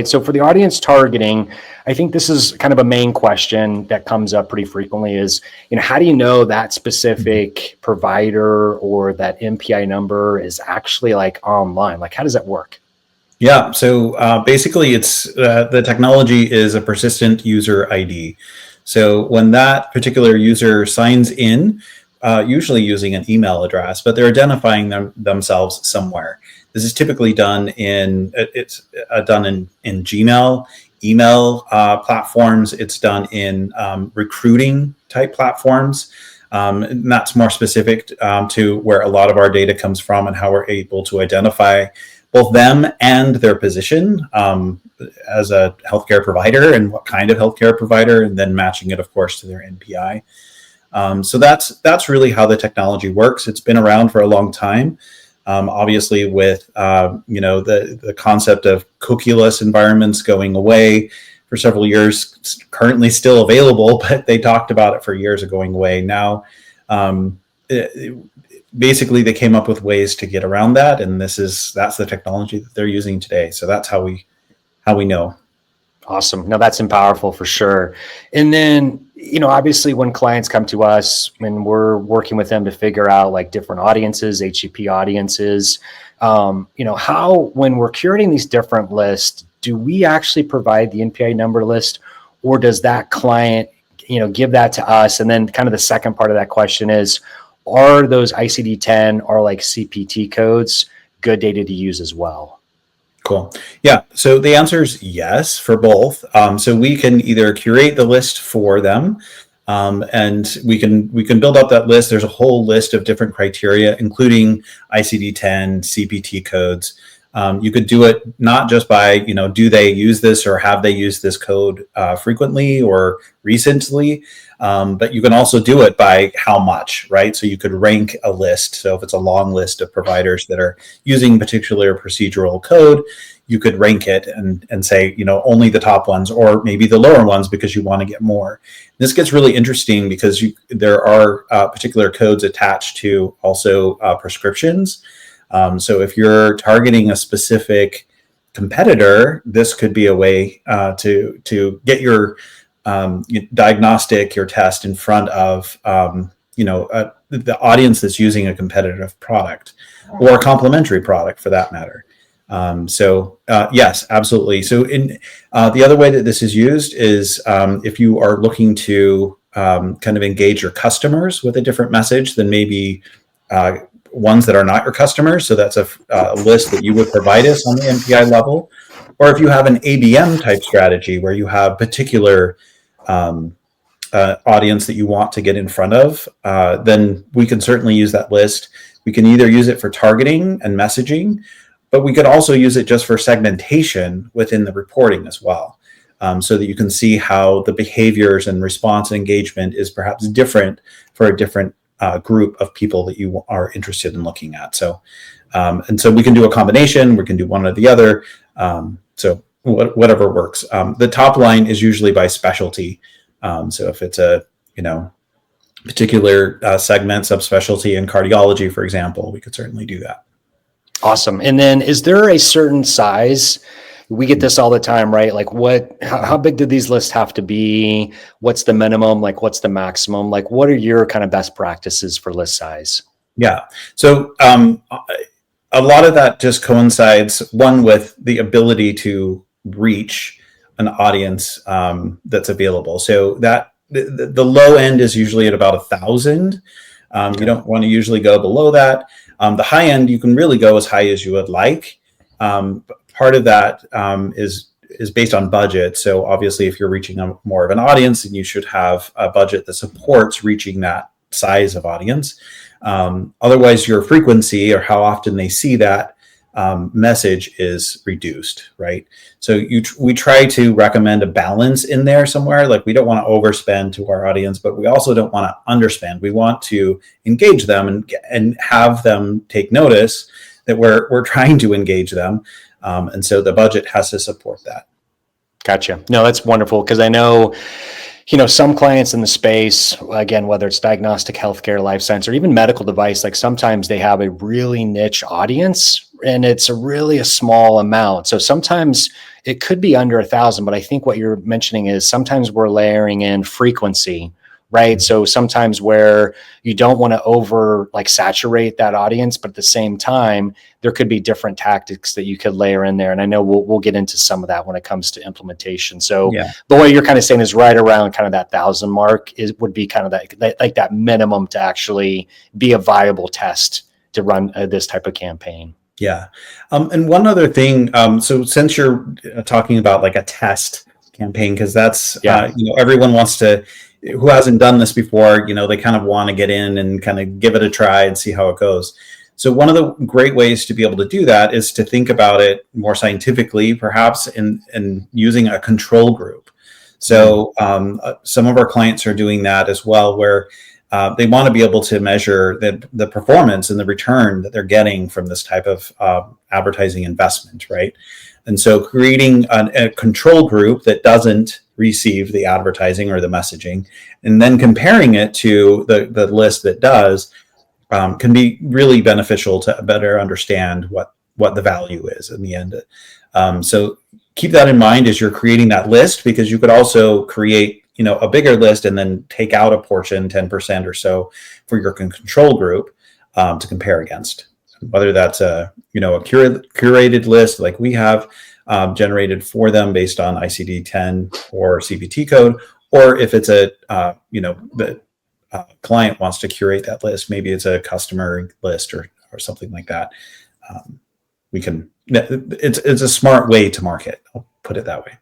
So for the audience targeting, I think this is kind of a main question that comes up pretty frequently is, how do you know that specific provider or that NPI number is actually like online? Like, how does that work? Yeah, so basically it's the technology is a persistent user ID. So when that particular user signs in, usually using an email address, but they're identifying themselves somewhere. This is typically done in Gmail, email platforms. It's done in recruiting type platforms. And that's more specific to where a lot of our data comes from and how we're able to identify both them and their position as a healthcare provider and what kind of healthcare provider, and then matching it, of course, to their NPI. So that's really how the technology works. It's been around for a long time. Obviously, with the concept of cookieless environments going away for several years, currently still available, but they talked about it for years of going away. Now, basically, they came up with ways to get around that, and that's the technology that they're using today. So that's how we know. Awesome. No, that's powerful for sure. And then, obviously when clients come to us and we're working with them to figure out like different audiences, HCP audiences, how, when we're curating these different lists, do we actually provide the NPI number list, or does that client, give that to us? And then kind of the second part of that question is, are those ICD-10 or like CPT codes good data to use as well? Cool. Yeah. So the answer is yes for both. So we can either curate the list for them, and we can build up that list. There's a whole list of different criteria, including ICD-10, CPT codes. You could do it not just by, do they use this or have they used this code frequently or recently, but you can also do it by how much, right? So you could rank a list. So if it's a long list of providers that are using particular procedural code, you could rank it and say, only the top ones or maybe the lower ones because you want to get more. This gets really interesting because there are particular codes attached to also prescriptions. So if you're targeting a specific competitor, this could be a way to get your diagnostic, your test in front of the audience that's using a competitive product or a complementary product for that matter. Yes, absolutely. So in the other way that this is used is if you are looking to kind of engage your customers with a different message than maybe ones that are not your customers. So that's a list that you would provide us on the NPI level. Or if you have an ABM type strategy where you have particular audience that you want to get in front of, then we can certainly use that list. We can either use it for targeting and messaging, but we could also use it just for segmentation within the reporting as well. So that you can see how the behaviors and response and engagement is perhaps different for a different group of people that you are interested in looking at. So, and so we can do a combination, we can do one or the other. So whatever works. The top line is usually by specialty. So if it's a, particular segment, subspecialty in cardiology, for example, we could certainly do that. Awesome. And then is there a certain size? We get this all the time, right? Like how big do these lists have to be? What's the minimum? Like what's the maximum? Like what are your kind of best practices for list size? Yeah. So a lot of that just coincides, one, with the ability to reach an audience that's available. So that the low end is usually at about 1,000. You don't want to usually go below that. The high end, you can really go as high as you would like. Part of that is based on budget. So obviously, if you're reaching more of an audience, then you should have a budget that supports reaching that size of audience. Otherwise, your frequency or how often they see that message is reduced, right? So we try to recommend a balance in there somewhere. Like we don't want to overspend to our audience, but we also don't want to underspend. We want to engage them and have them take notice that we're trying to engage them. And so the budget has to support that. Gotcha. No, that's wonderful. Because I know, some clients in the space, again, whether it's diagnostic, healthcare, life science, or even medical device, like sometimes they have a really niche audience, and it's really a small amount. So sometimes it could be under 1,000, but I think what you're mentioning is sometimes we're layering in frequency, right? So sometimes where you don't want to over like saturate that audience, but at the same time, there could be different tactics that you could layer in there. And I know we'll get into some of that when it comes to implementation. So Yeah. the way you're kind of saying is right around kind of that 1,000 mark would be kind of that minimum to actually be a viable test to run this type of campaign. Yeah. And one other thing, so since you're talking about like a test campaign, because that's, everyone wants to, who hasn't done this before, they kind of want to get in and kind of give it a try and see how it goes. So one of the great ways to be able to do that is to think about it more scientifically, perhaps in using a control group. So some of our clients are doing that as well, where they want to be able to measure the performance and the return that they're getting from this type of advertising investment, right? And so creating a control group that doesn't receive the advertising or the messaging, and then comparing it to the list that does, can be really beneficial to better understand what the value is in the end. So keep that in mind as you're creating that list, because you could also create a bigger list and then take out a portion, 10% or so, for your control group to compare against. Whether that's a curated list like we have generated for them based on ICD-10 or CPT code, or if it's the client wants to curate that list, maybe it's a customer list or something like that. It's a smart way to market. I'll put it that way.